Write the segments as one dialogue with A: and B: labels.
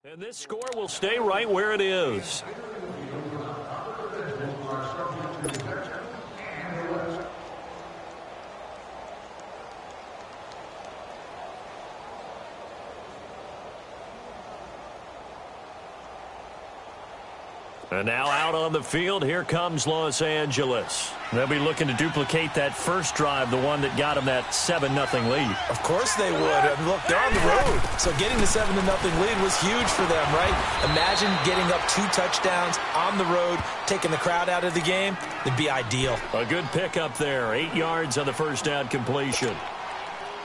A: And this score will stay right where it is. And now out on the field, here comes Los Angeles. They'll be looking to duplicate that first drive, the one that got them that 7-0 lead.
B: Of course they would. I mean, look, they're on the road. So getting the 7-0 lead was huge for them, right? Imagine getting up 2 touchdowns on the road, taking the crowd out of the game. It'd be ideal.
A: A good pickup there. 8 yards on the first down completion.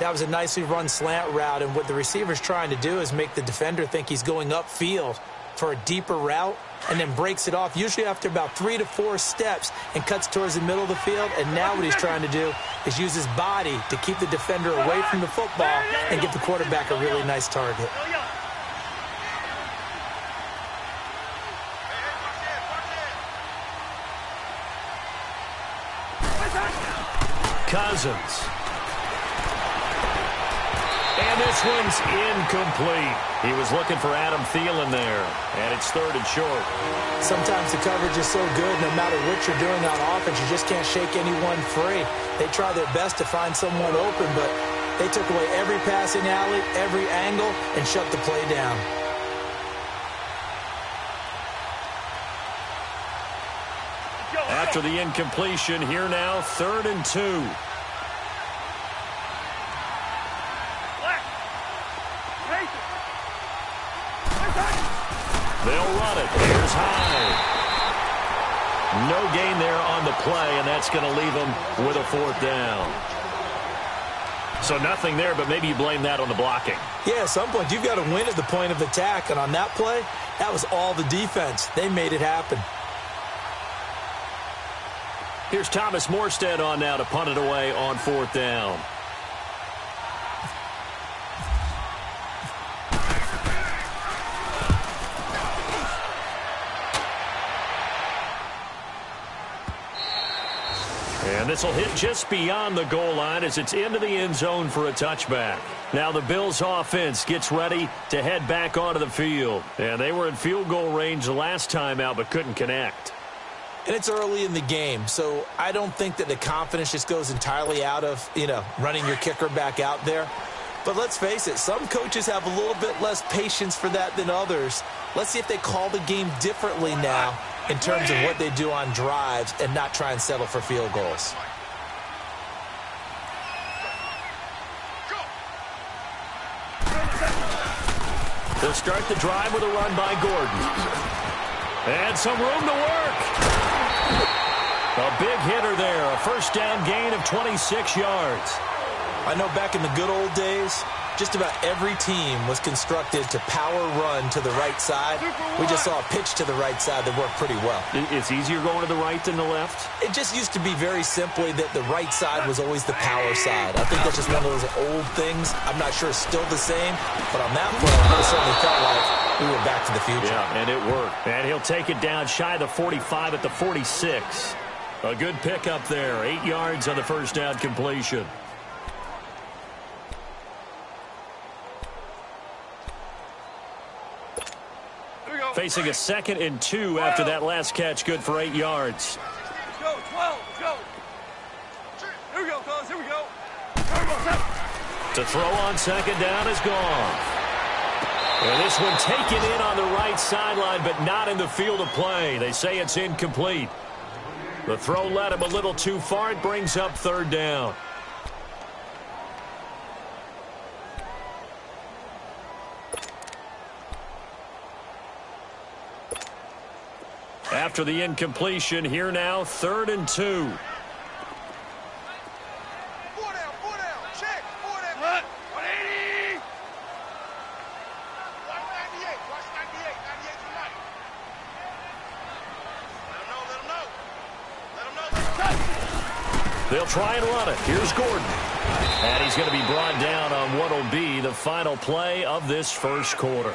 B: That was a nicely run slant route, and what the receiver's trying to do is make the defender think he's going upfield for a deeper route, and then breaks it off, usually after about 3 to 4 steps, and cuts towards the middle of the field. And now what he's trying to do is use his body to keep the defender away from the football and give the quarterback a really nice target.
A: Cousins. And this one's incomplete. He was looking for Adam Thielen there, and it's 3rd and short.
B: Sometimes the coverage is so good, no matter what you're doing on offense, you just can't shake anyone free. They try their best to find someone open, but they took away every passing alley, every angle, and shut the play down.
A: After the incompletion, here now, 3rd and 2. They'll run it. Here's Hyde. No gain there on the play, and that's going to leave them with a 4th down. So nothing there, but maybe you blame that on the blocking.
B: Yeah, at some point, you've got to win at the point of attack, and on that play, that was all the defense. They made it happen.
A: Here's Thomas Morstead on now to punt it away on 4th down. And this will hit just beyond the goal line as it's into the end zone for a touchback. Now the Bills offense gets ready to head back onto the field. And they were in field goal range the last time out but couldn't connect.
B: And it's early in the game, so I don't think that the confidence just goes entirely out of, running your kicker back out there. But let's face it, some coaches have a little bit less patience for that than others. Let's see if they call the game differently now in terms of what they do on drives and not try and settle for field goals.
A: They'll start the drive with a run by Gordon. And some room to work. A big hitter there. A first down gain of 26 yards.
B: I know back in the good old days, just about every team was constructed to power run to the right side. We just saw a pitch to the right side that worked pretty well.
A: It's easier going to the right than the left?
B: It just used to be very simply that the right side was always the power side. I think that's just one of those old things. I'm not sure it's still the same, but on that play, it certainly felt like we were back to the future.
A: Yeah, and it worked. And he'll take it down shy of the 45 at the 46. A good pickup there. 8 yards on the first down completion. Facing a 2nd and 2 after that last catch. Good for 8 yards.
C: Go, 12, go. Here we go, fellas, here we go.
A: To throw on 2nd down is gone. And this one taken in on the right sideline, but not in the field of play. They say it's incomplete. The throw led him a little too far. It brings up 3rd down. After the incompletion, here now, 3rd and 2. They'll try and run it. Here's Gordon. And he's going to be brought down on what will be the final play of this first quarter.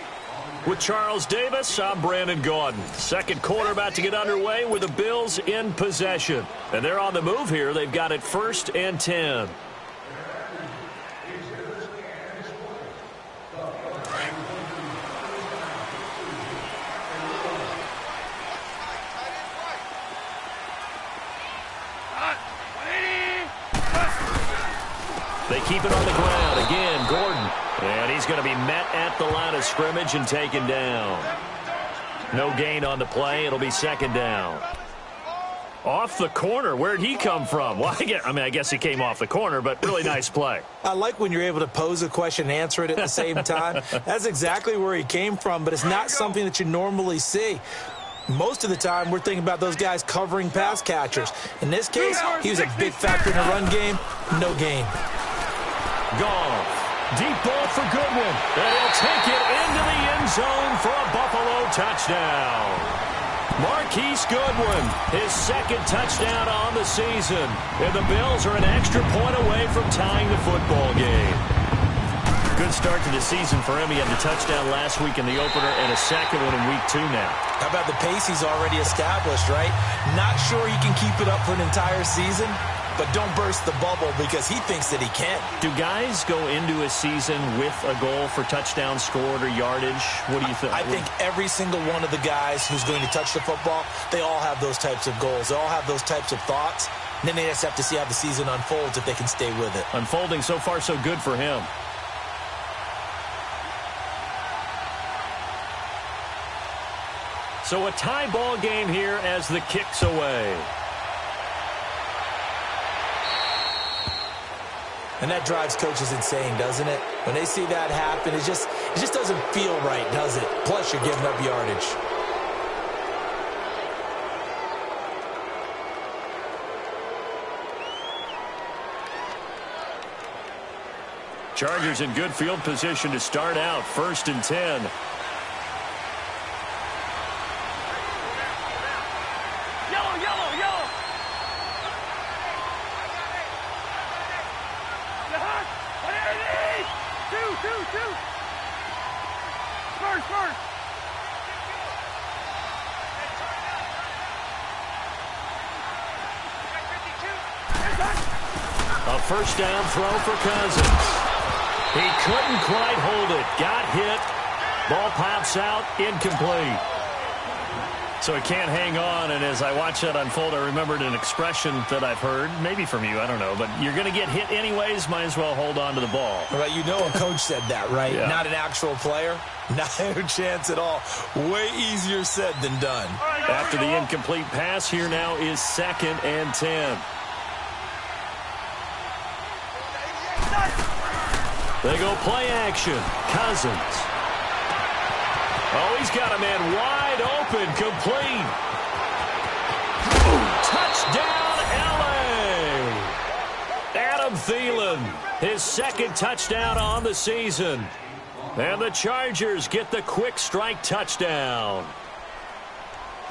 A: With Charles Davis, I'm Brandon Gaudin. Second quarter about to get underway with the Bills in possession. And they're on the move here. They've got it 1st and 10. They keep it on the ground. Again, Gordon. And he's going to be met at the line of scrimmage and taken down. No gain on the play. It'll be 2nd down. Off the corner. Where'd he come from? Well, I guess he came off the corner, but really nice play.
B: I like when you're able to pose a question and answer it at the same time. That's exactly where he came from, but it's not something that you normally see. Most of the time, we're thinking about those guys covering pass catchers. In this case, he was a big factor in the run game. No gain.
A: Gone. Deep ball for Goodwin. And he'll take it into the end zone for a Buffalo touchdown. Marquise Goodwin, his 2nd touchdown on the season. And the Bills are an extra point away from tying the football game. Good start to the season for him. He had the touchdown last week in the opener and a 2nd one in week 2 now.
B: How about the pace he's already established, right? Not sure he can keep it up for an entire season, but don't burst the bubble because he thinks that he can.
A: Do guys go into a season with a goal for touchdown scored or yardage? What do you think?
B: I think every single one of the guys who's going to touch the football, they all have those types of goals. They all have those types of thoughts. And then they just have to see how the season unfolds if they can stay with it.
A: Unfolding so far so good for him. So a tie ball game here as the kick's away.
B: And that drives coaches insane, doesn't it? When they see that happen, it just doesn't feel right, does it? Plus, you're giving up yardage.
A: Chargers in good field position to start out. 1st and 10. A 1st down throw for Cousins. He couldn't quite hold it. Got hit. Ball pops out. Incomplete. So he can't hang on, and as I watch that unfold, I remembered an expression that I've heard, maybe from you, I don't know, but you're going to get hit anyways, might as well hold on to the ball.
B: Right, you know a coach said that, right?
A: Yeah.
B: Not an actual player. Not a chance at all. Way easier said than done.
A: After the incomplete pass, here now is 2nd and 10. They go play action. Cousins. Oh, he's got a man wide open, complete. Touchdown, L.A. Adam Thielen, his 2nd touchdown on the season. And the Chargers get the quick strike touchdown.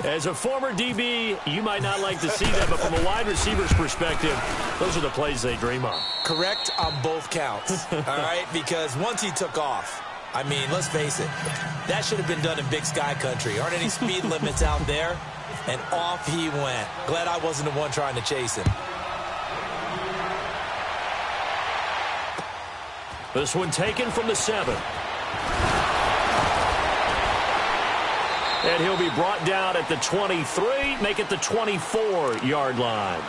A: As a former DB, you might not like to see that, but from a wide receiver's perspective, those are the plays they dream of.
B: Correct on both counts, all right? Because once he took off, I mean, let's face it, that should have been done in Big Sky Country. Aren't any speed limits out there? And off he went. Glad I wasn't the one trying to chase him.
A: This one taken from the 7. And he'll be brought down at the 23, make it the 24-yard line.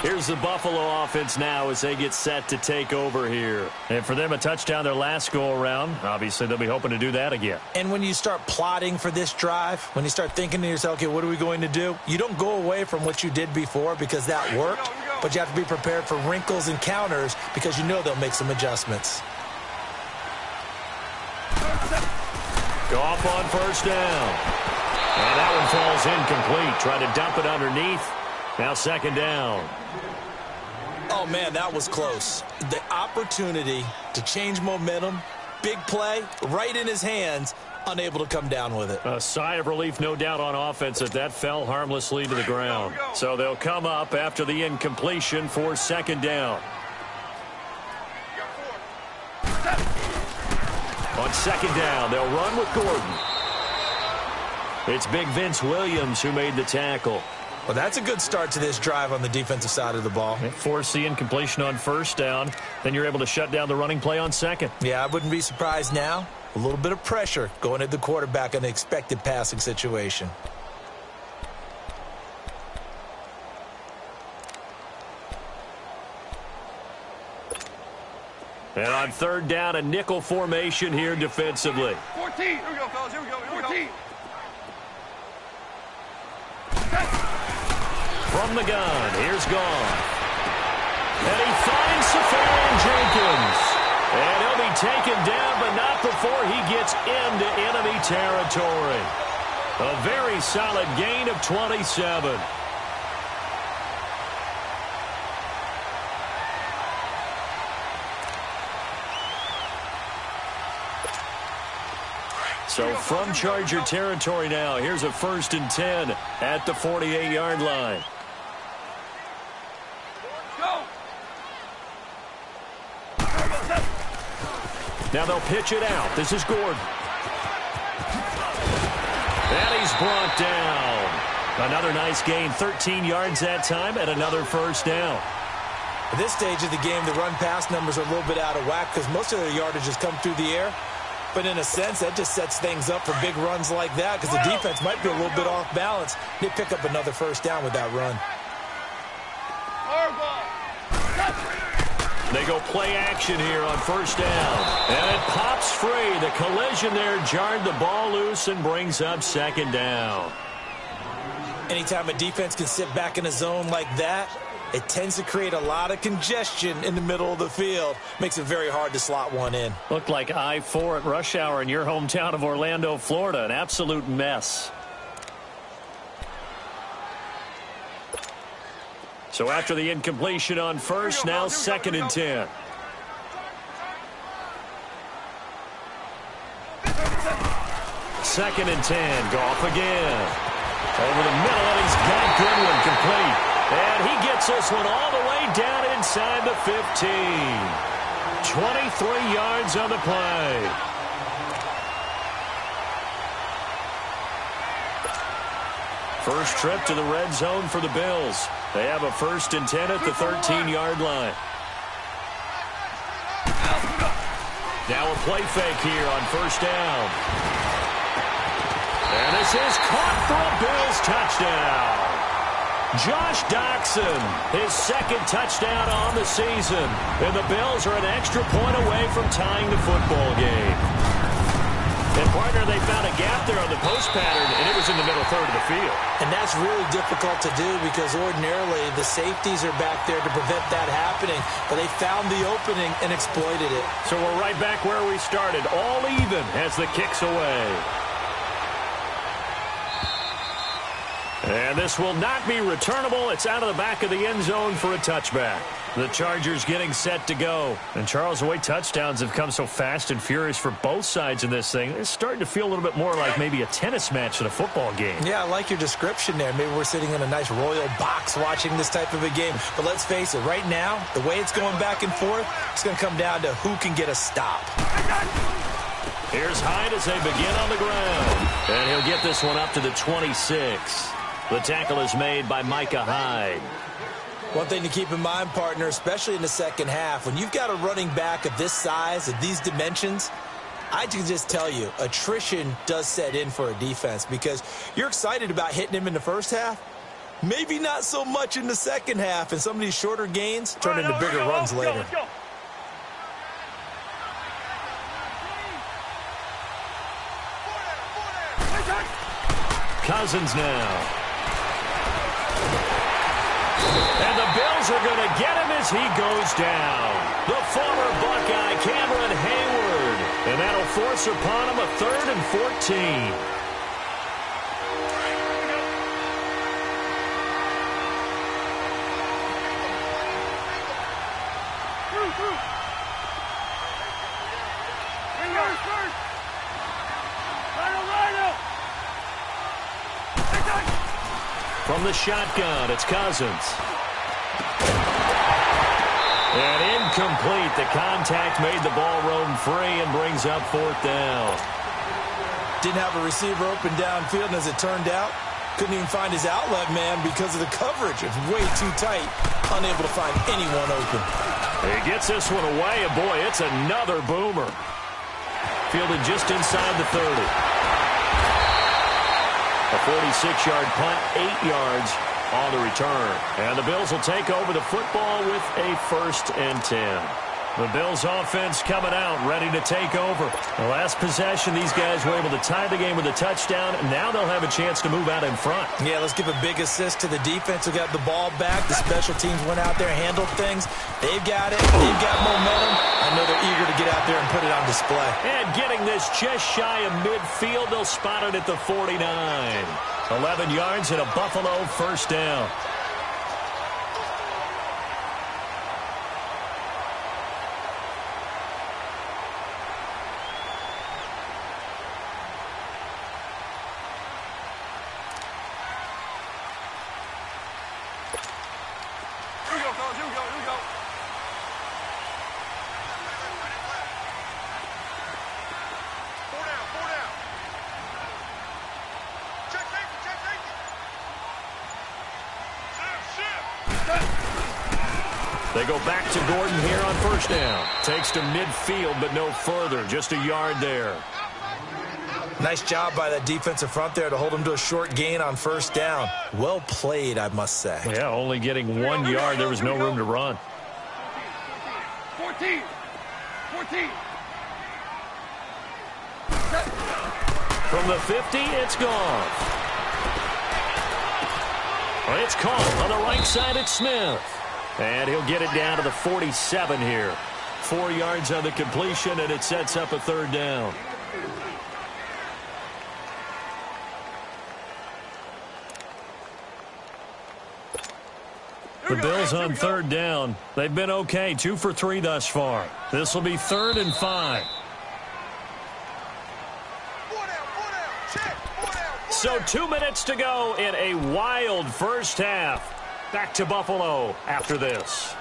A: Here's the Buffalo offense now as they get set to take over here. And for them, a touchdown their last go-around. Obviously, they'll be hoping to do that again.
B: And when you start plotting for this drive, when you start thinking to yourself, okay, what are we going to do? You don't go away from what you did before because that worked, but you have to be prepared for wrinkles and counters because you know they'll make some adjustments.
A: Goff on 1st down. And that one falls incomplete. Trying to dump it underneath. Now 2nd down.
B: Oh, man, that was close. The opportunity to change momentum, big play, right in his hands, unable to come down with it.
A: A sigh of relief, no doubt, on offense as that fell harmlessly to the ground. So they'll come up after the incompletion for second down. On second down, they'll run with Gordon. It's Big Vince Williams who made the tackle.
B: Well, that's a good start to this drive on the defensive side of the ball.
A: Force the incompletion on first down. Then you're able to shut down the running play on second.
B: Yeah, I wouldn't be surprised now. A little bit of pressure going at the quarterback in an expected passing situation.
C: And
A: on third down, a nickel formation here defensively.
C: 14. Here we go, fellas. Here we go. 14.
A: From the gun, here's Goff. And he finds Safarian Jenkins. And he'll be taken down, but not before he gets into enemy territory. A very solid gain of 27. So from Charger territory now, here's a 1st and 10 at the 48-yard line. Now they'll pitch it out. This is Gordon. And he's brought down. Another nice gain, 13 yards that time, and another first down.
B: At this stage of the game, the run-pass numbers are a little bit out of whack because most of their yardage has come through the air. But in a sense, that just sets things up for big runs like that because the defense might be a little bit off balance. They pick up another first down with that run.
A: They go play action here on first down. And it pops free. The collision there jarred the ball loose and brings up second down.
B: Anytime a defense can sit back in a zone like that, it tends to create a lot of congestion in the middle of the field. Makes it very hard to slot one in.
A: Looked like I-4 at rush hour in your hometown of Orlando, Florida. An absolute mess. So after the incompletion on first, now 2nd and 10. Second and 10. Goff again. Over the middle, and he's got Goodwin complete. And he gets this one all the way down inside the 15. 23 yards on the play. First trip to the red zone for the Bills. They have a 1st and 10 at the 13-yard line. Now a play fake here on first down. And this is caught for a Bills touchdown. Josh Doxson, his 2nd touchdown on the season. And the Bills are an extra point away from tying the football game. And, partner, they found a gap there on the post pattern, and it was in the middle third of the field.
B: And that's really difficult to do because ordinarily the safeties are back there to prevent that happening. But they found the opening and exploited it.
A: So we're right back where we started, all even as the kick's away. And this will not be returnable. It's out of the back of the end zone for a touchback. The Chargers getting set to go. And, Charles, the way touchdowns have come so fast and furious for both sides in this thing, it's starting to feel a little bit more like maybe a tennis match than a football game.
B: Yeah, I like your description there. Maybe we're sitting in a nice royal box watching this type of a game. But let's face it, right now, the way it's going back and forth, it's going to come down to who can get a stop.
A: Here's Hyde as they begin on the ground. And he'll get this one up to the 26. The tackle is made by Micah Hyde.
B: One thing to keep in mind, partner, especially in the second half, when you've got a running back of this size, of these dimensions, I can just tell you, attrition does set in for a defense because you're excited about hitting him in the first half. Maybe not so much in the second half, and some of these shorter gains turn into bigger runs later.
C: Let's go.
A: Cousins now. And the Bills are going to get him as he goes down. The former Buckeye, Cameron Hayward. And that'll force upon him a 3rd and 14. From the shotgun, it's Cousins. And incomplete. The contact made the ball roam free and brings up fourth down.
B: Didn't have a receiver open downfield, and as it turned out, couldn't even find his outlet man because of the coverage. It's way too tight. Unable to find anyone open.
A: He gets this one away, and boy, it's another boomer. Fielded just inside the 30. A 46-yard punt, 8 yards on the return. And the Bills will take over the football with a 1st and 10. The Bills offense coming out, ready to take over. The last possession, these guys were able to tie the game with a touchdown. Now they'll have a chance to move out in front.
B: Yeah, let's give a big assist to the defense who got the ball back. The special teams went out there, handled things. They've got it. They've got momentum. I know they're eager to get out there and put it on display.
A: And getting this just shy of midfield, they'll spot it at the 49. 11 yards and a Buffalo 1st down. They go back to Gordon here on 1st down. Takes to midfield, but no further. Just a yard there.
B: Nice job by that defensive front there to hold him to a short gain on 1st down. Well played, I must say.
A: Yeah, only getting 1 yard. There was no room to run.
C: 14.
A: From the 50, it's gone. It's caught on the right side. It's Smith. And he'll get it down to the 47 here. 4 yards on the completion, and it sets up a 3rd down. The Bills on 3rd down. They've been okay, 2 for 3 thus far. This will be 3rd and 5. So 2 minutes to go in a wild first half. Back to Buffalo after this.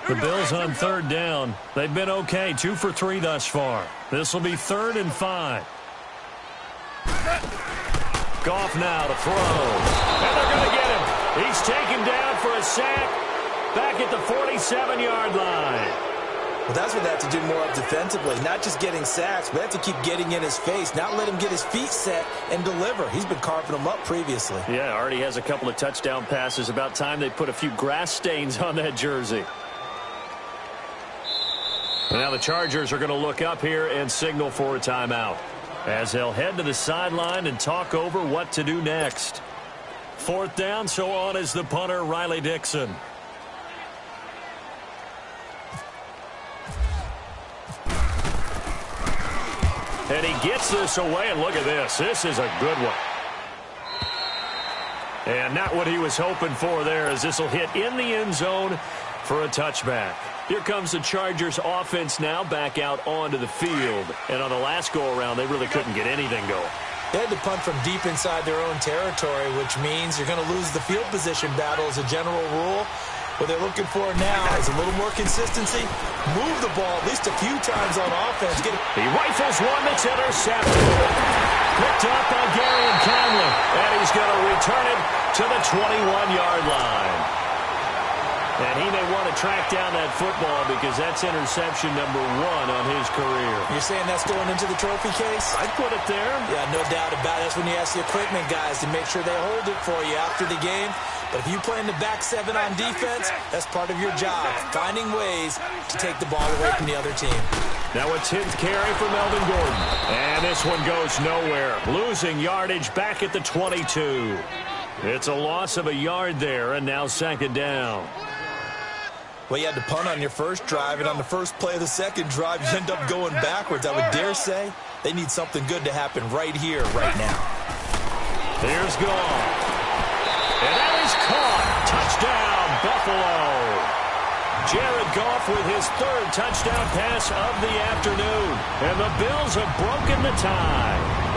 A: The Bills on 3rd down. They've been okay, 2 for 3 thus far. This will be 3rd and 5. Goff now to throw. And they're going to get him. He's taken down for a sack back at the 47-yard line.
B: Well, that's what they have to do more of defensively. Not just getting sacks, but they have to keep getting in his face, not let him get his feet set and deliver. He's been carving them up previously.
A: Yeah, already has a couple of touchdown passes. About time they put a few grass stains on that jersey. And now the Chargers are going to look up here and signal for a timeout, as they'll head to the sideline and talk over what to do next. 4th down, so on is the punter, Riley Dixon. And he gets this away, and look at this. This is a good one. And not what he was hoping for there, as this will hit in the end zone for a touchback. Here comes the Chargers offense now back out onto the field. And on the last go-around, they really couldn't get anything going.
B: They had to punt from deep inside their own territory, which means you're going to lose the field position battle as a general rule. What they're looking for now is a little more consistency. Move the ball at least a few times on offense.
A: He rifles one that's intercepted. Picked up by Gary and Conley. And he's going to return it to the 21-yard line. And he may want to track down that football because that's interception number 1 on his career.
B: You're saying that's going into the trophy case?
A: I'd put it there.
B: Yeah, no doubt about it. That's when you ask the equipment guys to make sure they hold it for you after the game. But if you play in the back 7 on defense, that's part of your job, finding ways to take the ball away from the other team.
A: Now a 10th carry for Melvin Gordon. And this one goes nowhere. Losing yardage back at the 22. It's a loss of a yard there, and now 2nd down.
B: Well, you had to punt on your first drive, and on the first play of the second drive, you end up going backwards. I would dare say they need something good to happen right here, right now.
A: Here's Goff. And that is caught. Touchdown, Buffalo. Jared Goff with his 3rd touchdown pass of the afternoon. And the Bills have broken the tie.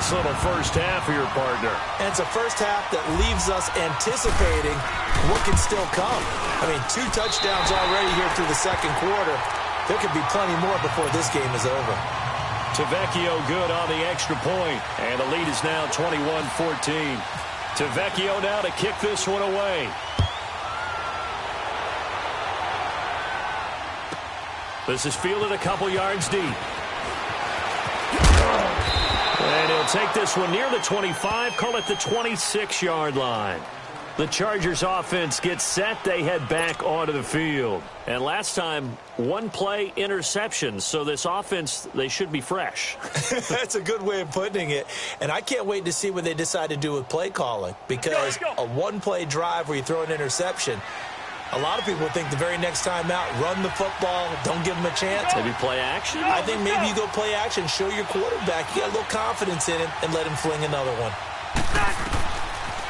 A: Nice little first half for your partner.
B: And it's a first half that leaves us anticipating what can still come. I mean, 2 touchdowns already here through the second quarter. There could be plenty more before this game is over.
A: Tavecchio good on the extra point, and the lead is now 21-14. Tavecchio now to kick this one away. This is fielded a couple yards deep. And he'll take this one near the 25, call it the 26-yard line. The Chargers offense gets set. They head back onto the field. And last time, 1 play interception. So this offense, they should be fresh.
B: That's a good way of putting it. And I can't wait to see what they decide to do with play calling. Because a 1-play drive where you throw an interception, a lot of people think the very next time out, run the football, don't give them a chance.
A: Maybe play action?
B: I think maybe you go play action, show your quarterback you got a little confidence in him, and let him fling another one.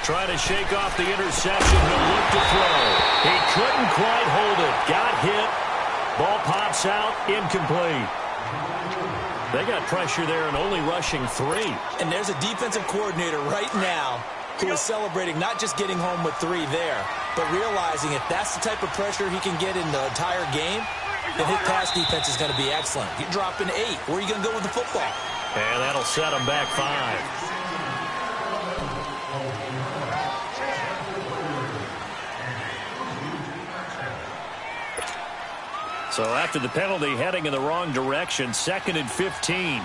A: Trying to shake off the interception. He'll look to throw. He couldn't quite hold it. Got hit. Ball pops out. Incomplete. They got pressure there and only rushing 3.
B: And there's a defensive coordinator right now who is celebrating not just getting home with 3 there, but realizing if that's the type of pressure he can get in the entire game, then his pass defense is going to be excellent. You're dropping 8. Where are you going to go with the football?
A: And that'll set him back 5. So after the penalty, heading in the wrong direction, 2nd and 15.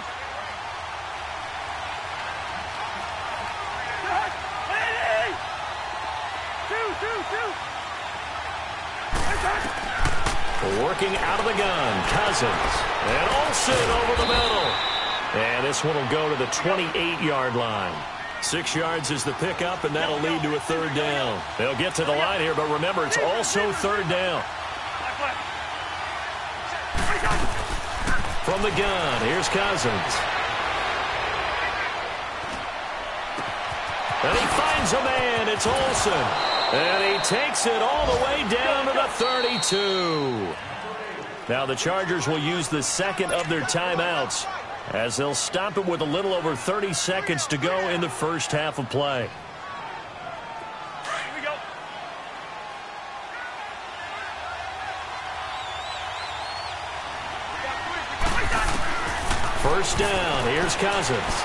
A: Working out of the gun, Cousins. And Olsen over the middle. And this one will go to the 28-yard line. 6 yards is the pickup, and that'll lead to a 3rd down. They'll get to the line here, but remember, it's also 3rd down. From the gun, here's Cousins. And he finds a man. It's Olsen. And he takes it all the way down to the 32. Now the Chargers will use the 2nd of their timeouts as they'll stop it with a little over 30 seconds to go in the first half of play. First down, here's Cousins.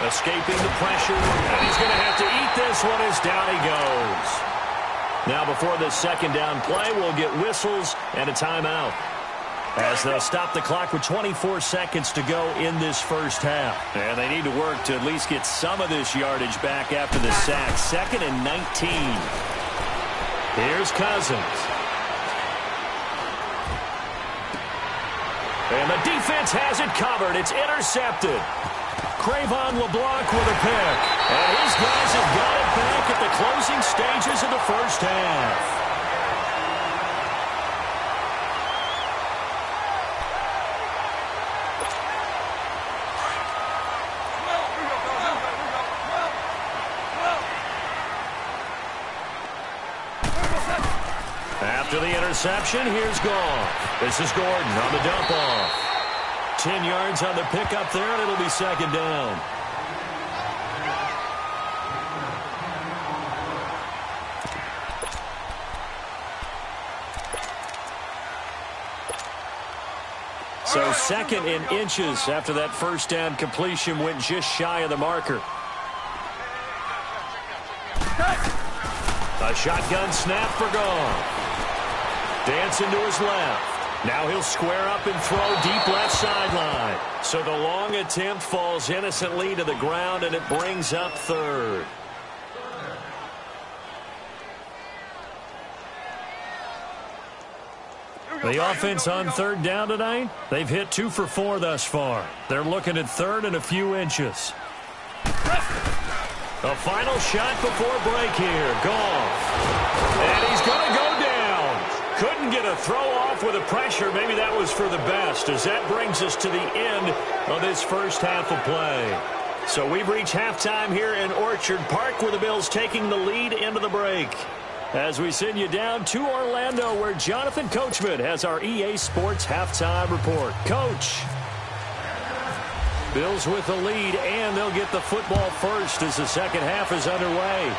A: Escaping the pressure, and he's going to have to eat this one as down he goes. Now before this 2nd down play, we'll get whistles and a timeout, as they'll stop the clock with 24 seconds to go in this first half. And they need to work to at least get some of this yardage back after the sack. 2nd and 19. Here's Cousins. And the defense has it covered. It's intercepted. Crayvon LeBlanc with a pick. And his guys have got it back at the closing stages of the first half. After the interception, here's Goff. This is Gordon on the dump off. 10 yards on the pickup there, and it'll be 2nd down. So 2nd in inches after that first down completion went just shy of the marker. A shotgun snap for Goff. Dancing to his left. Now he'll square up and throw deep left sideline. So the long attempt falls innocently to the ground, and it brings up 3rd. The offense on 3rd down tonight, they've hit 2 for 4 thus far. They're looking at 3rd and a few inches. The final shot before break here. Goff. And he's going to go down. Couldn't get a throw off with the pressure. Maybe that was for the best, as that brings us to the end of this first half of play. So we've reached halftime here in Orchard Park, with the Bills taking the lead into the break. As we send you down to Orlando, where Jonathan Coachman has our EA Sports halftime report. Coach. Bills with the lead, and they'll get the football first as the second half is underway.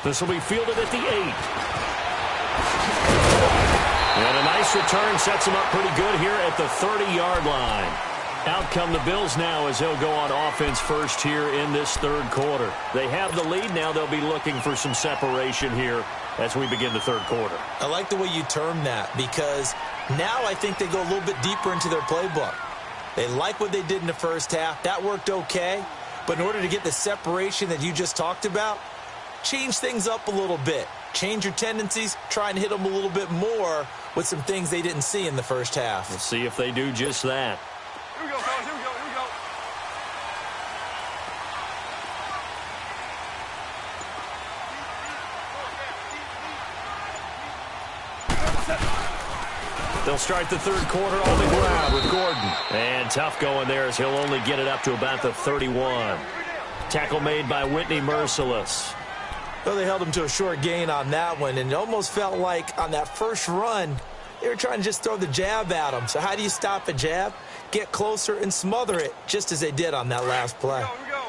A: This will be fielded at the 8. And a nice return sets him up pretty good here at the 30-yard line. Out come the Bills now as they'll go on offense first here in this third quarter. They have the lead. Now they'll be looking for some separation here as we begin the third quarter.
B: I like the way you term that because now I think they go a little bit deeper into their playbook. They like what they did in the first half. That worked okay. But in order to get the separation that you just talked about, change things up a little bit. Change your tendencies. Try and hit them a little bit more with some things they didn't see in the first half.
A: We'll see if they do just that.
C: Here we go, fellas. Here we go. Here we go.
A: They'll start the third quarter on the ground with Gordon. And tough going there as he'll only get it up to about the 31. Tackle made by Whitney Merciless.
B: Well, they held him to a short gain on that one, and it almost felt like on that first run, they were trying to just throw the jab at him. So how do you stop a jab? Get closer and smother it, just as they did on that last play.
C: Here we go.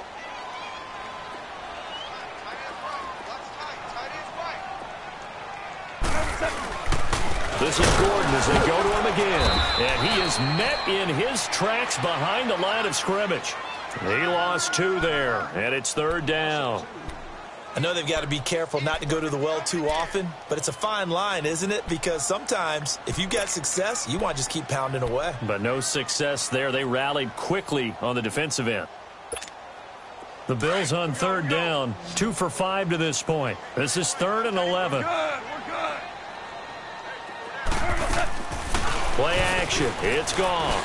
A: This is Gordon as they go to him again. And he is met in his tracks behind the line of scrimmage. He lost 2 there, and it's third down.
B: I know they've got to be careful not to go to the well too often, but it's a fine line, isn't it? Because sometimes if you got success, you want to just keep pounding away.
A: But no success there. They rallied quickly on the defensive end. The Bills on third down, 2 for 5 to this point. This is 3rd and 11.
C: Good. We're good.
A: Play action. It's gone.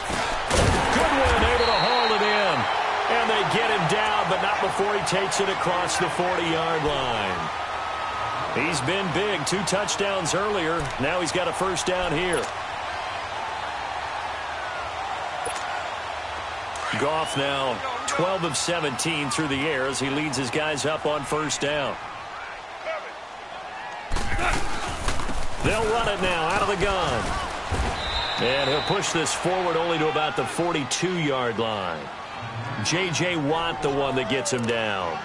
A: Goodwin able to haul it in. And they get him down, but not before he takes it across the 40-yard line. He's been big. 2 touchdowns earlier. Now he's got a first down here. Goff now 12 of 17 through the air as he leads his guys up on first down. They'll run it now out of the gun. And he'll push this forward only to about the 42-yard line. J.J. Watt the one that gets him down.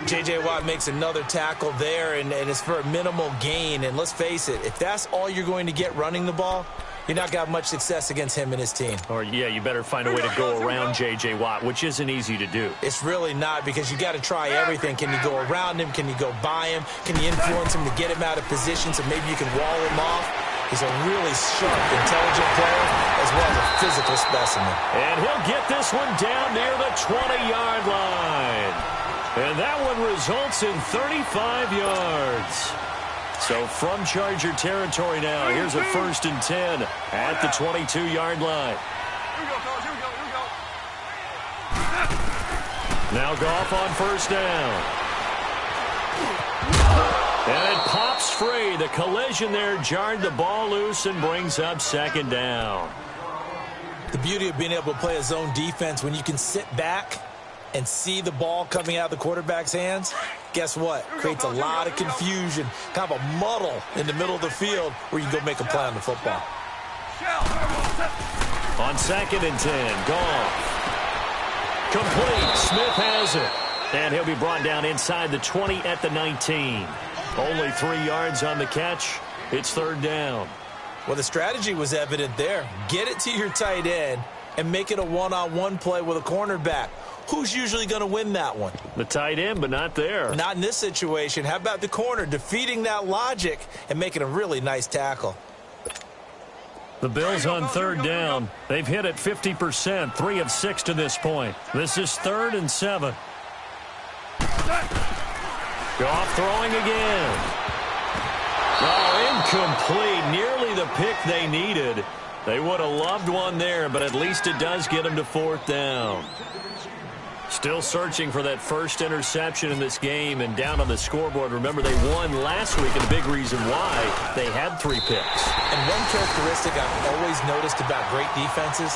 B: J.J. Watt makes another tackle there, and it's for a minimal gain. And let's face it, if that's all you're going to get running the ball, you're not got much success against him and his team.
A: Or, yeah, you better find a way to go around J.J. Watt, which isn't easy to do.
B: It's really not, because you got to try everything. Can you go around him? Can you go by him? Can you influence him to get him out of position so maybe you can wall him off? He's a really sharp, intelligent player, as well as a physical specimen.
A: And he'll get this one down near the 20-yard line. And that one results in 35 yards. So from Charger territory now, here's a 1st and 10 at the 22-yard line.
C: Here we go, fellas. Here we go. Here we go.
A: Now Goff on first down. And it pops free. The collision there jarred the ball loose and brings up second down.
B: The beauty of being able to play a zone defense when you can sit back and see the ball coming out of the quarterback's hands, guess what? Creates a lot of confusion, kind of a muddle in the middle of the field where you can go make a play on the football.
A: On 2nd and 10, Goff. Complete. Smith has it. And he'll be brought down inside the 20 at the 19. Only 3 yards on the catch. It's third down.
B: Well, the strategy was evident there. Get it to your tight end and make it a one-on-one play with a cornerback. Who's usually going to win that one?
A: The tight end, but not there.
B: Not in this situation. How about the corner defeating that logic and making a really nice tackle?
A: The Bills on third down. They've hit it 50%, 3 of 6 to this point. This is 3rd and 7. Goff throwing again. Oh, incomplete. Nearly the pick they needed. They would have loved one there, but at least it does get them to 4th down. Still searching for that first interception in this game and down on the scoreboard. Remember, they won last week, and the big reason why they had 3 picks.
B: And one characteristic I've always noticed about great defenses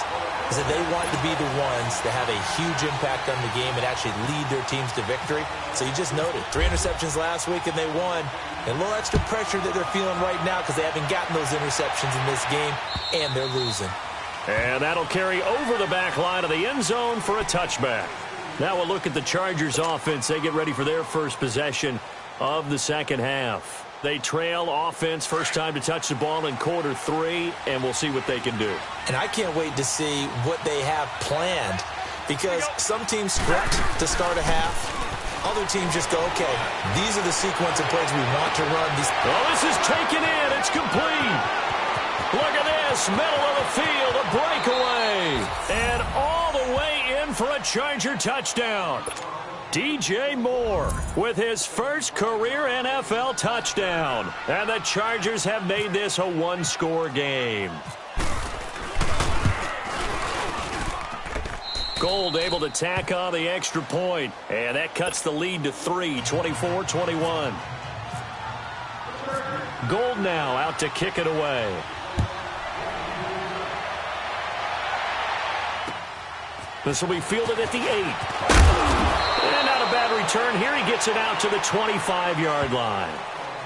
B: is that they want to be the ones that have a huge impact on the game and actually lead their teams to victory. So you just noted 3 interceptions last week and they won. And a little extra pressure that they're feeling right now because they haven't gotten those interceptions in this game, and they're losing.
A: And that'll carry over the back line of the end zone for a touchback. Now we'll look at the Chargers offense. They get ready for their first possession of the second half. They trail offense, first time to touch the ball in quarter 3, and we'll see what they can do.
B: And I can't wait to see what they have planned, because some teams script to start a half. Other teams just go, okay, these are the sequence of plays we want to run.
A: Oh, this is taken in. It's complete. Look at this. Middle of the field, a breakaway. And all the way in for a Charger touchdown. DJ Moore with his first career NFL touchdown. And the Chargers have made this a one-score game. Gold able to tack on the extra point. And that cuts the lead to 3, 24-21. Gold now out to kick it away. This will be fielded at the 8. And not a bad return here. He gets it out to the 25-yard line.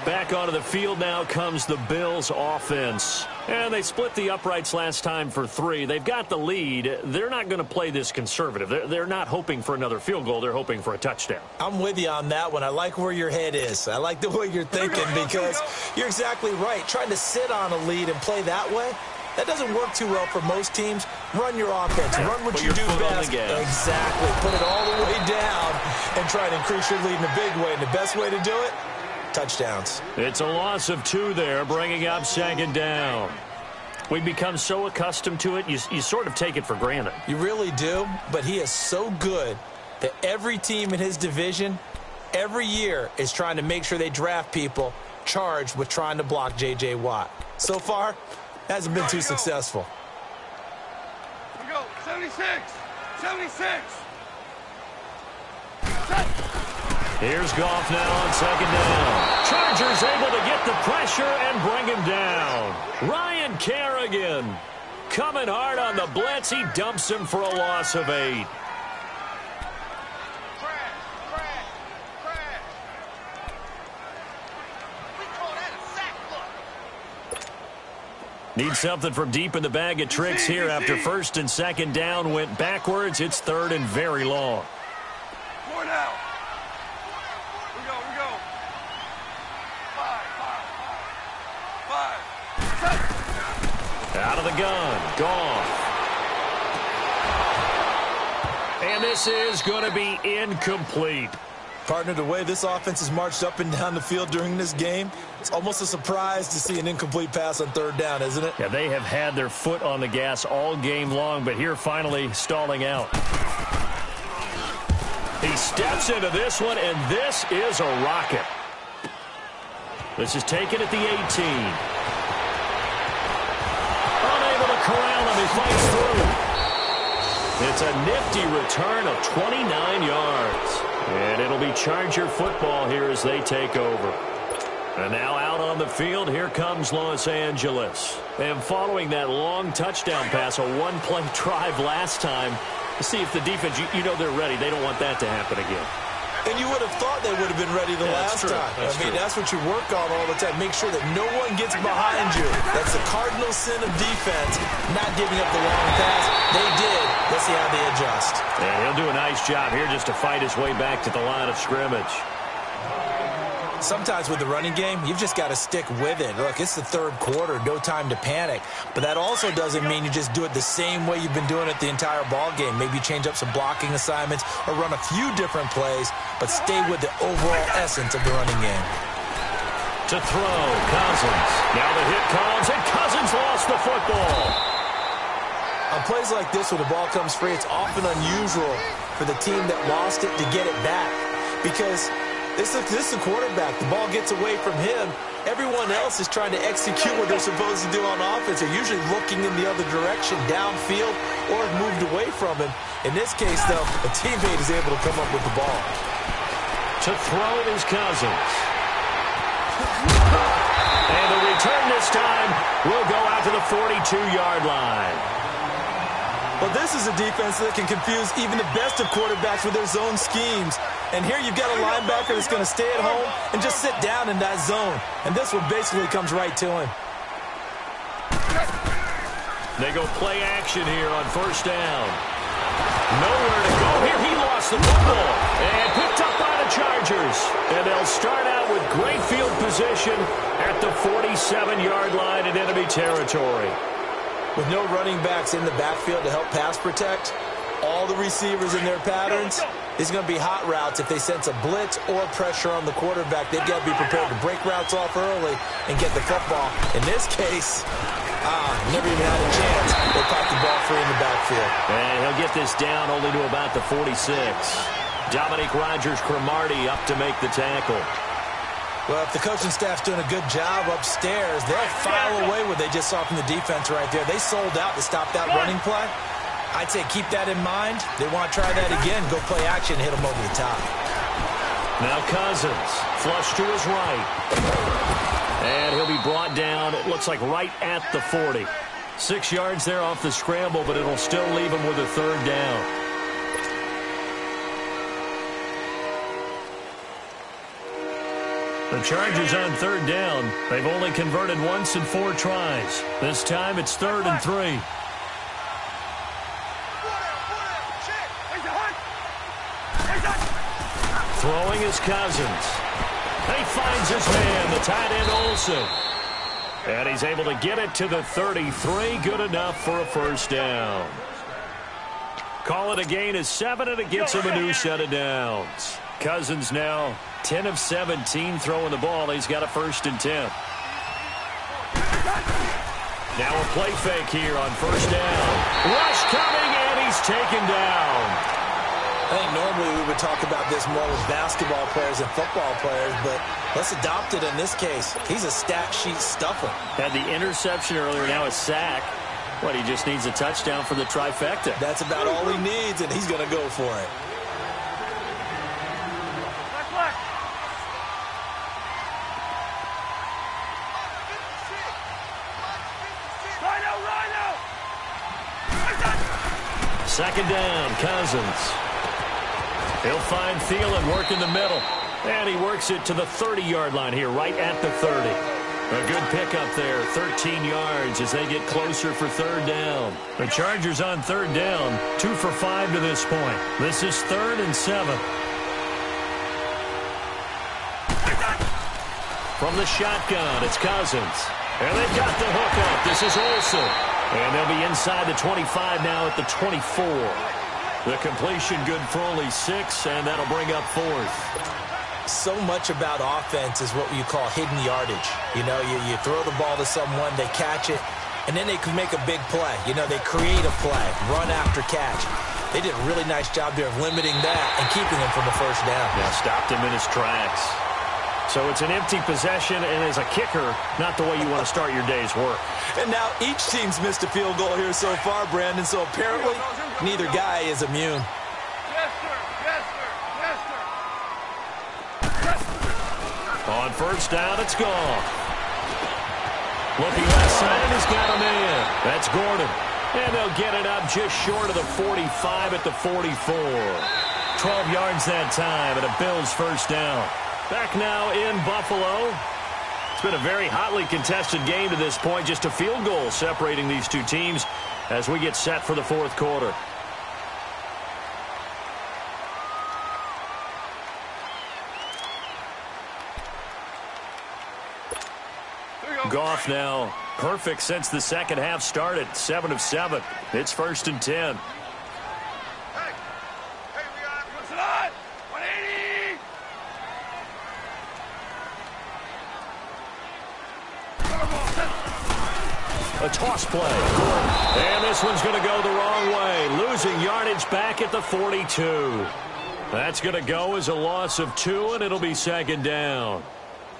A: Back onto the field now comes the Bills offense. And they split the uprights last time for 3. They've got the lead. They're not going to play this conservative. They're not hoping for another field goal. They're hoping for a touchdown.
B: I'm with you on that one. I like where your head is. I like the way you're thinking, because you're exactly right. Trying to sit on a lead and play that way, that doesn't work too well for most teams. Run your offense. Run what you do best. Exactly. Put it all the way down and try to increase your lead in a big way. And the best way to do it, touchdowns.
A: It's a loss of 2 there, bringing up second down. We've become so accustomed to it, you sort of take it for granted.
B: You really do, but he is so good that every team in his division, every year, is trying to make sure they draft people charged with trying to block J.J. Watt. So far, hasn't been too successful.
C: Here we go. 76. 76.
A: Here's Goff now on second down. Chargers able to get the pressure and bring him down. Ryan Kerrigan coming hard on the blitz. He dumps him for a loss of 8. Need something from deep in the bag of tricks here after first and second down went backwards. It's third and very long.
C: 4 now. Here we go. 5.
A: Out of the gun. Goff. And this is going to be incomplete.
B: Partner, the way this offense has marched up and down the field during this game, it's almost a surprise to see an incomplete pass on third down, isn't it?
A: Yeah, they have had their foot on the gas all game long, but here finally stalling out. He steps into this one, and this is a rocket. This is taken at the 18. Unable to corral him. He fights through. It's a nifty return of 29 yards. And it'll be Charger football here as they take over. And now out on the field, here comes Los Angeles. And following that long touchdown pass, a one-play drive last time, to see if the defense, you know they're ready. They don't want that to happen again.
B: And you would have thought they would have been ready the last time. That's what you work on all the time. Make sure that no one gets behind you. That's the cardinal sin of defense, not giving up the long pass. They did. Let's see how they adjust.
A: And he'll do a nice job here just to fight his way back to the line of scrimmage.
B: Sometimes with the running game, you've just got to stick with it. Look, it's the third quarter, no time to panic. But that also doesn't mean you just do it the same way you've been doing it the entire ball game. Maybe change up some blocking assignments or run a few different plays, but stay with the overall essence of the running game.
A: To throw, Cousins. Now the hit comes, and Cousins lost the football.
B: On plays like this where the ball comes free, it's often unusual for the team that lost it to get it back, because this is the quarterback. The ball gets away from him. Everyone else is trying to execute what they're supposed to do on offense. They're usually looking in the other direction, downfield, or have moved away from him. In this case, though, a teammate is able to come up with the ball.
A: To throw is Cousins. And the return this time will go out to the 42-yard line.
B: Well, this is a defense that can confuse even the best of quarterbacks with their zone schemes. And here you've got a linebacker that's going to stay at home and just sit down in that zone. And this one basically comes right to him.
A: They go play action here on first down. Nowhere to go here. He lost the football and picked up by the Chargers. And they'll start out with great field position at the 47-yard line in enemy territory.
B: With no running backs in the backfield to help pass protect, all the receivers in their patterns, it's going to be hot routes. If they sense a blitz or pressure on the quarterback, they've got to be prepared to break routes off early and get the football. In this case, never even had a chance. They caught the ball free in the backfield.
A: And he'll get this down only to about the 46. Dominique Rodgers-Cromartie up to make the tackle.
B: Well, if the coaching staff's doing a good job upstairs, they'll file away what they just saw from the defense right there. They sold out to stop that running play. I'd say keep that in mind. They want to try that again, go play action, hit them over the top.
A: Now Cousins, flush to his right. And he'll be brought down, it looks like right at the 40. 6 yards there off the scramble, but it'll still leave him with a third down. The Chargers on third down. They've only converted once in 4 tries. This time it's 3rd and 3. Throwing is Cousins. He finds his man, the tight end Olsen. And he's able to get it to the 33. Good enough for a first down. Call it a gain of 7, and it gets him a new set of downs. Cousins now 10 of 17 throwing the ball. He's got a 1st and 10. Now a play fake here on first down. Rush coming, and he's taken down.
B: I think normally we would talk about this more with basketball players and football players, but let's adopt it in this case. He's a stat sheet stuffer.
A: Had the interception earlier, now a sack. What, he just needs a touchdown for the trifecta.
B: That's about all he needs, and he's going to go for it.
A: Second down, Cousins. He'll find Thielen, work in the middle. And he works it to the 30-yard line here, right at the 30. A good pickup there, 13 yards as they get closer for third down. The Chargers on third down, 2 for 5 to this point. This is 3rd and 7. From the shotgun, it's Cousins. And they've got the hook up. This is Olsen. And they'll be inside the 25 now at the 24. The completion good for only 6, and that'll bring up 4th.
B: So much about offense is what you call hidden yardage. You know, you throw the ball to someone, they catch it, and then they can make a big play. You know, they create a play, run after catch. They did a really nice job there of limiting that and keeping him from a first down.
A: Yeah, stopped him in his tracks. So it's an empty possession, and as a kicker, not the way you want to start your day's work.
B: And now each team's missed a field goal here so far, Brandon, so apparently neither guy is immune.
C: Yes, sir. Yes, sir. Yes, sir.
A: On first down, it's gone. Looking left side, and he's got a man. That's Gordon. And they'll get it up just short of the 45 at the 44. 12 yards that time, and a Bills first down. Back now in Buffalo. It's been a very hotly contested game to this point. Just a field goal separating these two teams as we get set for the fourth quarter. Goff now perfect since the second half started. 7 of 7. It's 1st and 10. A toss play. And this one's going to go the wrong way. Losing yardage back at the 42. That's going to go as a loss of 2, and it'll be second down.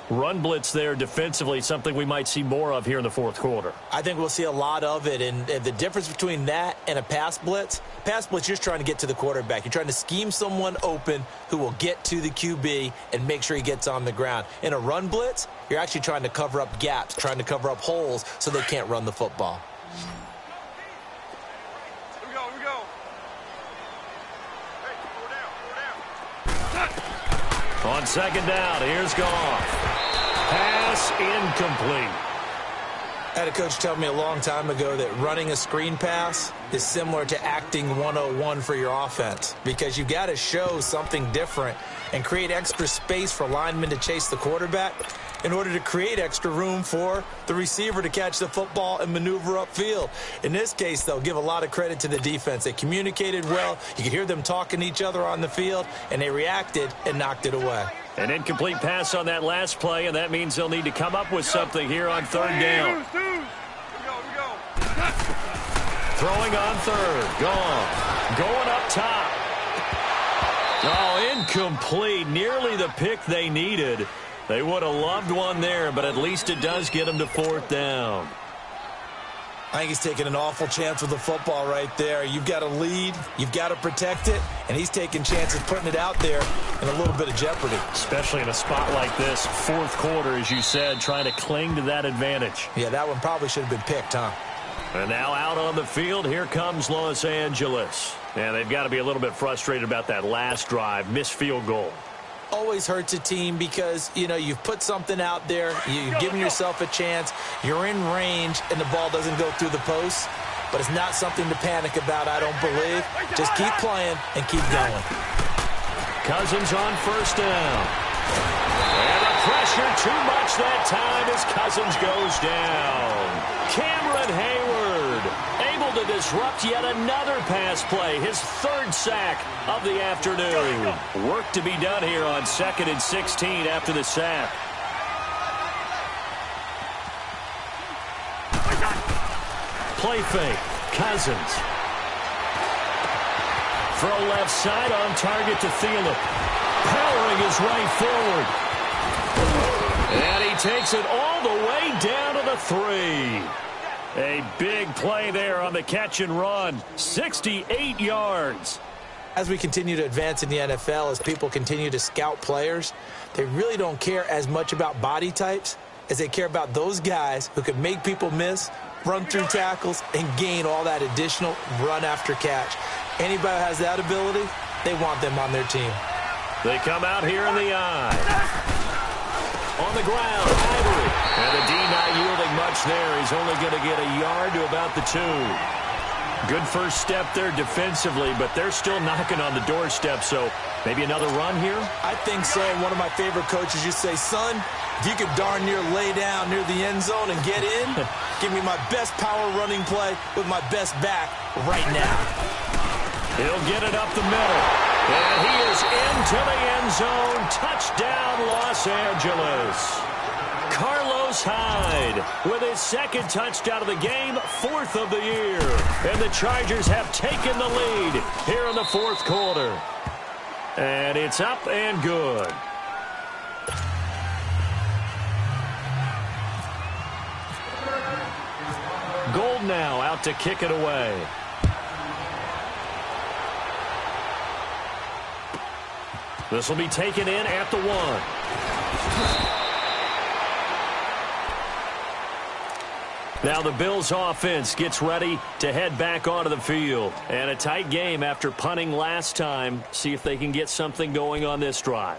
A: Run blitz there defensively, something we might see more of here in the fourth quarter.
B: I think we'll see a lot of it, and the difference between that and a pass blitz, you're just trying to get to the quarterback. You're trying to scheme someone open who will get to the QB and make sure he gets on the ground. In a run blitz, you're actually trying to cover up gaps, trying to cover up holes so they can't run the football.
C: Here we go, here we go. Hey, go down.
A: On second down, here's Goff. Pass incomplete.
B: I had a coach tell me a long time ago that running a screen pass is similar to acting 101 for your offense because you've got to show something different and create extra space for linemen to chase the quarterback in order to create extra room for the receiver to catch the football and maneuver upfield. In this case, they'll give a lot of credit to the defense. They communicated well. You could hear them talking to each other on the field, and they reacted and knocked it away.
A: An incomplete pass on that last play, and that means they'll need to come up with something here on third down.
C: Here we go.
A: Throwing on third. Gone. Going up top. Oh, incomplete. Nearly the pick they needed. They would have loved one there, but at least it does get them to fourth down.
B: I think he's taking an awful chance with the football right there. You've got to lead, you've got to protect it, and he's taking chances putting it out there in a little bit of jeopardy.
A: Especially in a spot like this, fourth quarter, as you said, trying to cling to that advantage.
B: Yeah, that one probably should have been picked, huh?
A: And now out on the field, here comes Los Angeles. And they've got to be a little bit frustrated about that last drive, missed field goal.
B: Always hurts a team because, you know, you've put something out there, you've given yourself a chance, you're in range, and the ball doesn't go through the post. But it's not something to panic about, I don't believe. Just keep playing and keep going.
A: Cousins on first down. And the pressure too much that time as Cousins goes down. Cameron Hayward able to disrupt yet another pass play, his third sack of the afternoon. Work to be done here on 2nd and 16 after the sack. Play fake. Cousins. Throw left side on target to Thielen. Powering his way forward. And he takes it all the way down to the 3. A big play there on the catch and run. 68 yards.
B: As we continue to advance in the NFL, as people continue to scout players, they really don't care as much about body types as they care about those guys who can make people miss, run through tackles, and gain all that additional run after catch. Anybody who has that ability, they want them on their team.
A: They come out here in the eye. On the ground, Ivory. And the D not yielding much there. He's only going to get a yard to about the 2. Good first step there defensively, but they're still knocking on the doorstep, so maybe another run here?
B: I think so. One of my favorite coaches used to say, son, if you could darn near lay down near the end zone and get in, give me my best power running play with my best back right now.
A: He'll get it up the middle. And he is into the end zone. Touchdown, Los Angeles. Carlos Hyde with his second touchdown of the game, 4th of the year. And the Chargers have taken the lead here in the fourth quarter. And it's up and good. Gold now out to kick it away. This will be taken in at the 1. Now the Bills offense gets ready to head back onto the field. And a tight game after punting last time. See if they can get something going on this drive.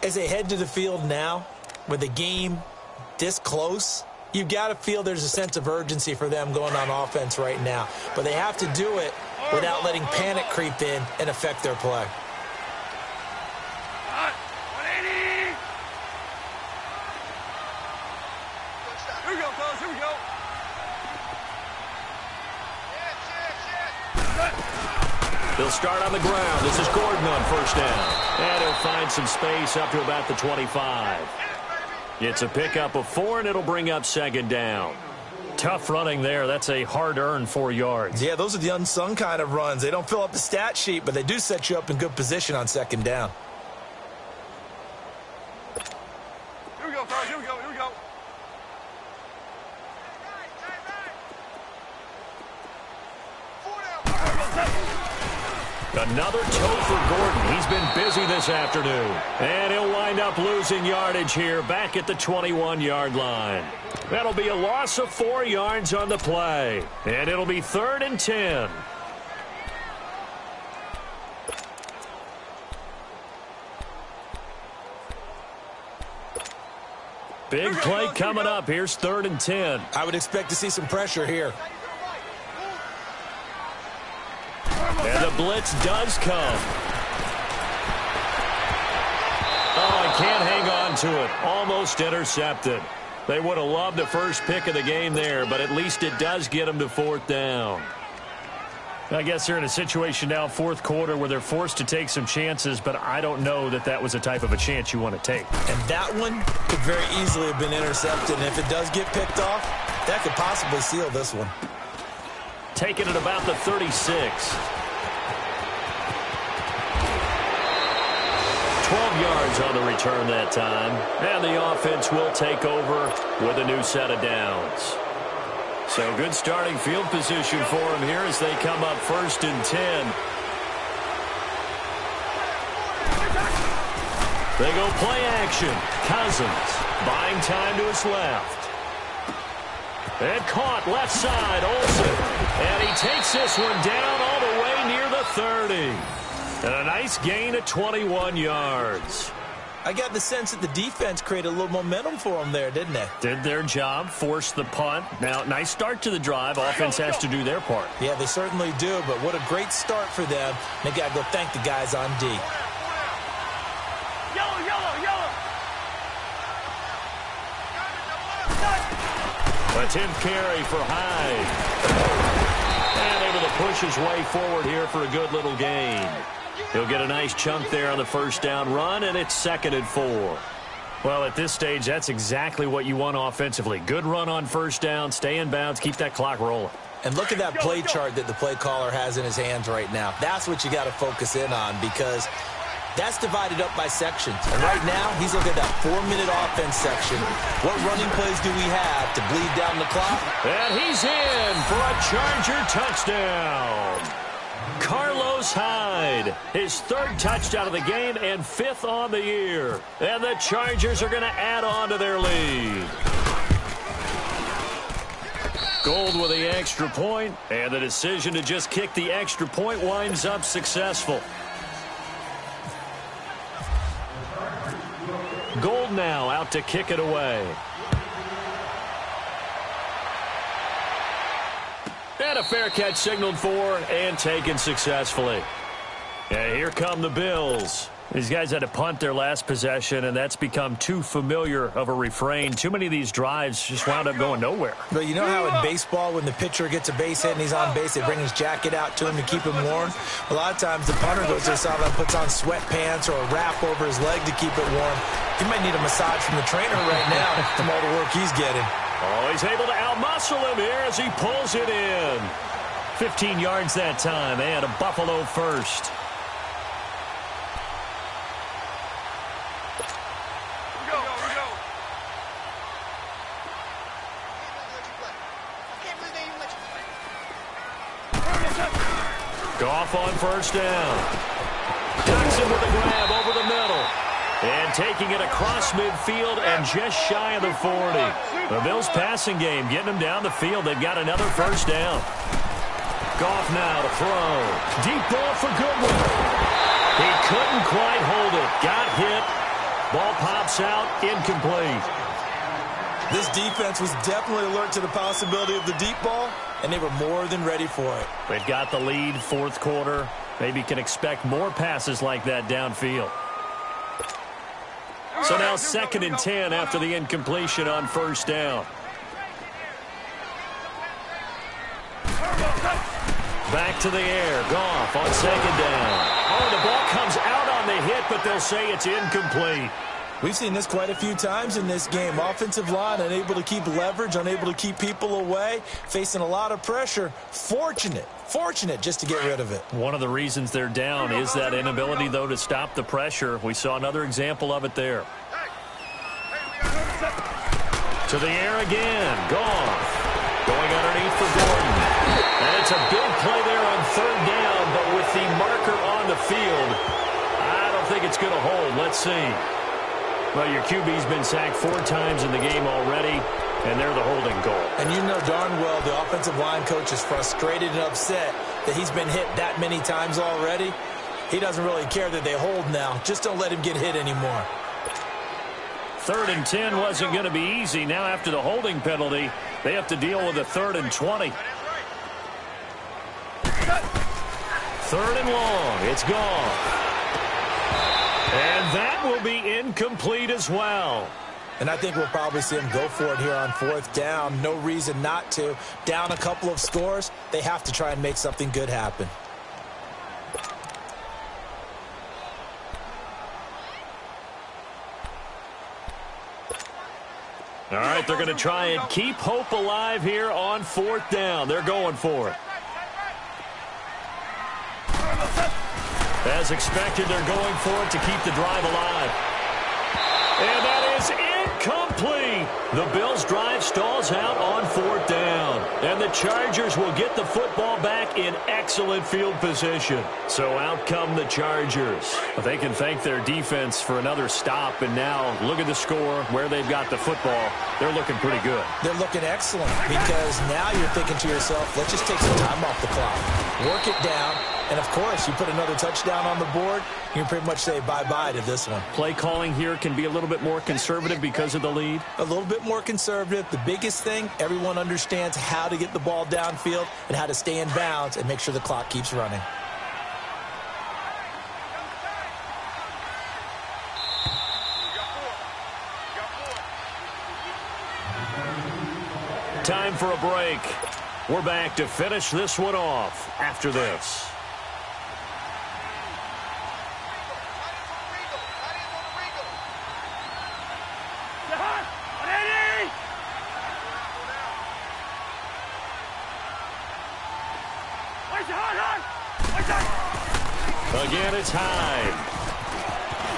B: As they head to the field now, with the game this close, you've got to feel there's a sense of urgency for them going on offense right now. But they have to do it without letting panic creep in and affect their play.
C: Here we go.
A: They'll start on the ground. This is Gordon on first down. And he'll find some space up to about the 25. It's a pickup of 4, and it'll bring up 2nd down. Tough running there. That's a hard-earned 4 yards.
B: Yeah, those are the unsung kind of runs. They don't fill up the stat sheet, but they do set you up in good position on 2nd down.
C: Here we go, fellas. Here we go.
A: Another toe for Gordon. He's been busy this afternoon. And he'll wind up losing yardage here back at the 21-yard line. That'll be a loss of 4 yards on the play. And it'll be 3rd and 10. Big play coming up. Here's 3rd and 10.
B: I would expect to see some pressure here.
A: And the blitz does come. Oh, he can't hang on to it. Almost intercepted. They would have loved the first pick of the game there, but at least it does get them to 4th down. I guess they're in a situation now, 4th quarter, where they're forced to take some chances, but I don't know that that was the type of a chance you want to take.
B: And that one could very easily have been intercepted, and if it does get picked off, that could possibly seal this one.
A: Taking it about the 36. 12 yards on the return that time, and the offense will take over with a new set of downs. So good starting field position for them here as they come up 1st and 10. They go play action. Cousins buying time to his left. And caught left side, Olsen. And he takes this one down all the way near the 30. And a nice gain of 21 yards.
B: I got the sense that the defense created a little momentum for them there, didn't they?
A: Did their job, forced the punt. Now, nice start to the drive. Offense has to do their part.
B: Yeah, they certainly do, but what a great start for them. They got to go thank the guys on D.
C: Yellow, yellow, yellow.
A: A 10th carry for Hyde. And able to push his way forward here for a good little gain. He'll get a nice chunk there on the 1st down run, and it's 2nd and 4. Well, at this stage, that's exactly what you want offensively. Good run on 1st down, stay in bounds, keep that clock rolling.
B: And look at that play chart that the play caller has in his hands right now. That's what you got to focus in on because that's divided up by sections. And right now, he's looking at that 4-minute offense section. What running plays do we have to bleed down the clock?
A: And he's in for a Charger touchdown. Carlos Hyde, his 3rd touchdown of the game and 5th on the year. And the Chargers are going to add on to their lead. Gold with the extra point, and the decision to just kick the extra point winds up successful. Gold now out to kick it away. And a fair catch signaled for and taken successfully. And here come the Bills. These guys had to punt their last possession, and that's become too familiar of a refrain. Too many of these drives just wound up going nowhere.
B: But you know how in baseball, when the pitcher gets a base hit and he's on base, they bring his jacket out to him to keep him warm? A lot of times the punter goes to the sideline, puts on sweatpants or a wrap over his leg to keep it warm. He might need a massage from the trainer right now from all the work he's getting.
A: Oh, he's able to outmuscle him here as he pulls it in. 15 yards that time, and a Buffalo first. Goff on 1st down. Jackson with a grab over the middle. And taking it across midfield and just shy of the 40. The Bills passing game getting them down the field. They've got another 1st down. Goff now to throw. Deep ball for Goodwin. He couldn't quite hold it. Got hit. Ball pops out. Incomplete.
B: This defense was definitely alert to the possibility of the deep ball, and they were more than ready for it.
A: They've got the lead, 4th quarter. Maybe can expect more passes like that downfield. So now 2nd and 10 after the incompletion on 1st down. Back to the air. Goff on 2nd down. Oh, the ball comes out on the hit, but they'll say it's incomplete.
B: We've seen this quite a few times in this game. Offensive line unable to keep leverage, unable to keep people away, facing a lot of pressure. Fortunate just to get rid of it.
A: One of the reasons they're down is that inability, though, to stop the pressure. We saw another example of it there. To the air again. Goff going underneath for Gordon. And it's a big play there on 3rd down, but with the marker on the field, I don't think it's going to hold. Let's see. Well, your QB's been sacked 4 times in the game already, and they're the holding goal.
B: And you know darn well the offensive line coach is frustrated and upset that he's been hit that many times already. He doesn't really care that they hold now. Just don't let him get hit anymore.
A: 3rd and 10 wasn't going to be easy. Now after the holding penalty, they have to deal with a 3rd and 20. 3rd and long. It's gone. And that will be incomplete as well.
B: And I think we'll probably see him go for it here on 4th down. No reason not to. Down a couple of scores, they have to try and make something good happen.
A: All right, they're going to try and keep hope alive here on 4th down. They're going for it. As expected, they're going for it to keep the drive alive. And that is incomplete. The Bills' drive stalls out on 4th down. And the Chargers will get the football back in excellent field position. So out come the Chargers. They can thank their defense for another stop. And now look at the score, where they've got the football. They're looking pretty good.
B: They're looking excellent because now you're thinking to yourself, let's just take some time off the clock. Work it down. And, of course, you put another touchdown on the board, you can pretty much say bye-bye to this one.
A: Play calling here can be a little bit more conservative because of the lead.
B: A little bit more conservative. The biggest thing, everyone understands how to get the ball downfield and how to stay in bounds and make sure the clock keeps running.
A: Time for a break. We're back to finish this one off after this. Again, it's Hyde.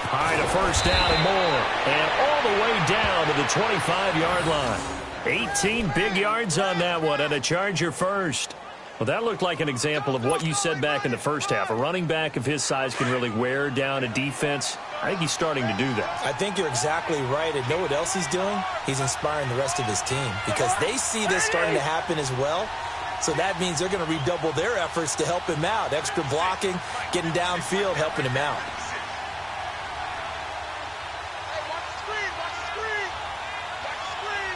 A: Hyde, a 1st down and more. And all the way down to the 25-yard line. 18 big yards on that one, and a Charger first. Well, that looked like an example of what you said back in the first half. A running back of his size can really wear down a defense. I think he's starting to do that.
B: I think you're exactly right. And know what else he's doing? He's inspiring the rest of his team because they see this starting to happen as well. So that means they're going to redouble their efforts to help him out. Extra blocking, getting downfield, helping him out.
C: Hey, watch the screen, watch the screen. Watch the screen.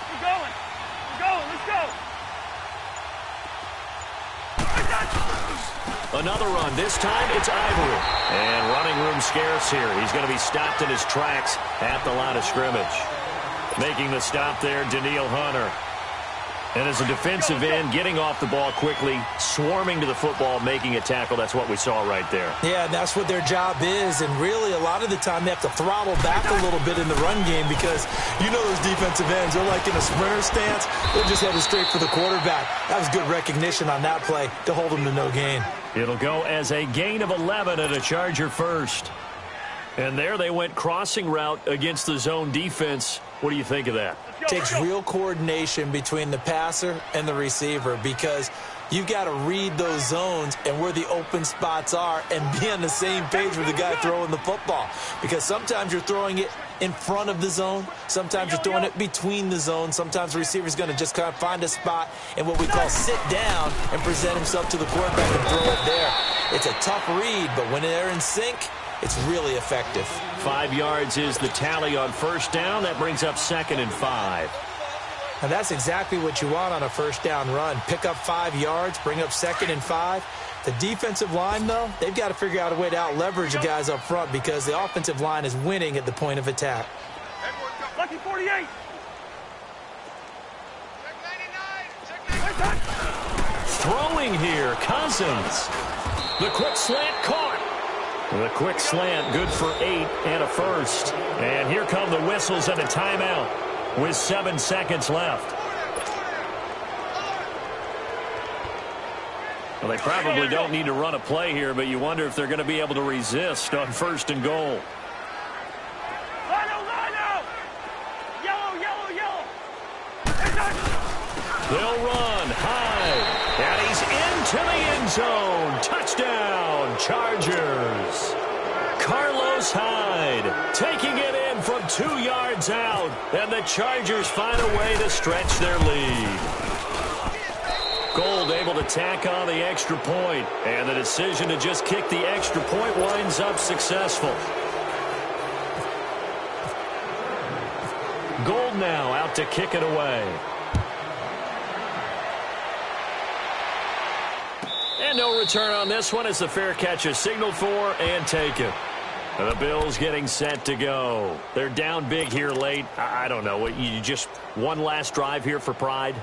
C: Keep going. Keep going. Let's go.
A: Another run. This time it's Ivory. And running room scarce here. He's going to be stopped in his tracks at the line of scrimmage. Making the stop there, Danielle Hunter. And as a defensive end, getting off the ball quickly, swarming to the football, making a tackle. That's what we saw right there.
B: Yeah, that's what their job is. And really, a lot of the time, they have to throttle back a little bit in the run game because you know those defensive ends, they're like in a sprinter stance. They're just headed straight for the quarterback. That was good recognition on that play to hold them to no gain.
A: It'll go as a gain of 11 and a Charger first. And there they went crossing route against the zone defense. What do you think of that?
B: Takes real coordination between the passer and the receiver because you've got to read those zones and where the open spots are and be on the same page with the guy throwing the football. Because sometimes you're throwing it in front of the zone. Sometimes you're throwing it between the zones. Sometimes the receiver's going to just kind of find a spot and what we call sit down and present himself to the quarterback and throw it there. It's a tough read, but when they're in sync, it's really effective.
A: 5 yards is the tally on 1st down. That brings up 2nd and 5.
B: And that's exactly what you want on a 1st down run. Pick up 5 yards, bring up 2nd and 5. The defensive line, though, they've got to figure out a way to out-leverage the guys up front because the offensive line is winning at the point of attack.
C: Lucky 48. Check 99. Check 99.
A: Throwing here, Cousins. The quick slant caught. The quick slant, good for 8 and a first. And here come the whistles and a timeout with 7 seconds left. Well, they probably don't need to run a play here, but you wonder if they're going to be able to resist on 1st and goal.
C: Yellow, yellow, yellow.
A: They'll run high. And he's into the end zone. Touchdown, Chargers. Carlos Hyde taking it in from 2 yards out. And the Chargers find a way to stretch their lead. Gold able to tack on the extra point. And the decision to just kick the extra point winds up successful. Gold now out to kick it away. And no return on this one as the fair catch is signaled for and taken. And the Bills getting set to go. They're down big here late. I don't know. You just one last drive here for pride?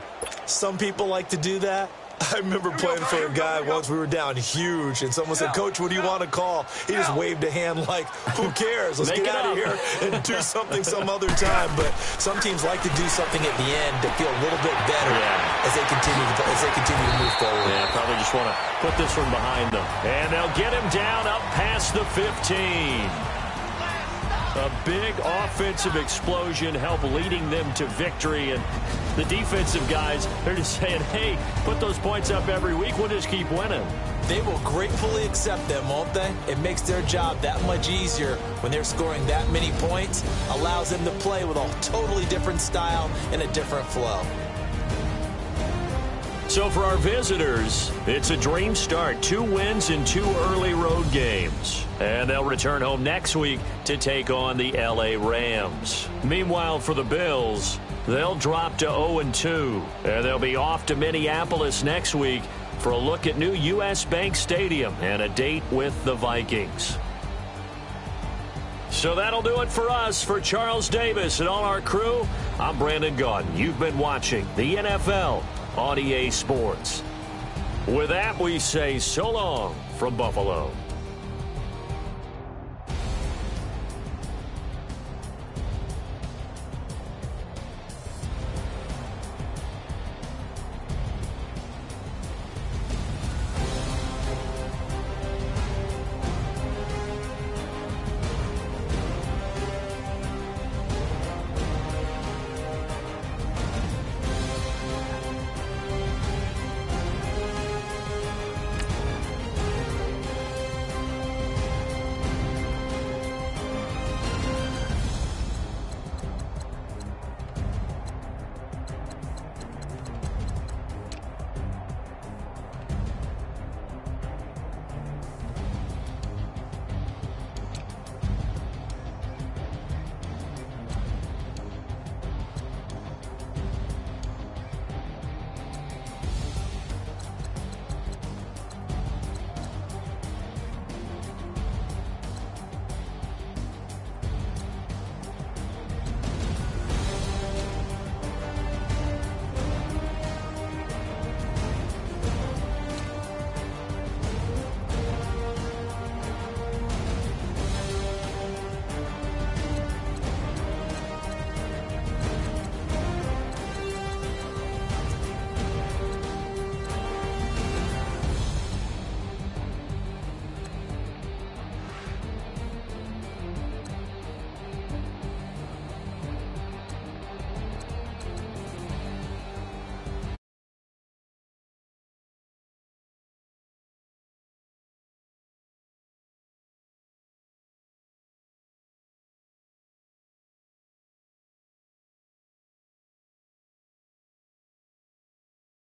D: Some people like to do that. I remember playing for a guy once. We were down huge, and someone said, "Coach, what do you want to call?" He just waved a hand like, "Who cares? Let's get out of here and do something some other time." But some teams like to do something at the end to feel a little bit better as they continue to move forward.
A: Yeah, probably just want to put this one behind them. And they'll get him down up past the 15. A big offensive explosion helped leading them to victory. And the defensive guys, they're just saying, hey, put those points up every week. We'll just keep winning.
B: They will gratefully accept them, won't they? It makes their job that much easier when they're scoring that many points. Allows them to play with a totally different style and a different flow.
A: So for our visitors, it's a dream start. 2 wins in 2 early road games. And they'll return home next week to take on the L.A. Rams. Meanwhile, for the Bills, they'll drop to 0-2. And they'll be off to Minneapolis next week for a look at new U.S. Bank Stadium and a date with the Vikings. So that'll do it for us. For Charles Davis and all our crew, I'm Brandon Gaudin. You've been watching the NFL on EA Sports. With that, we say so long from Buffalo.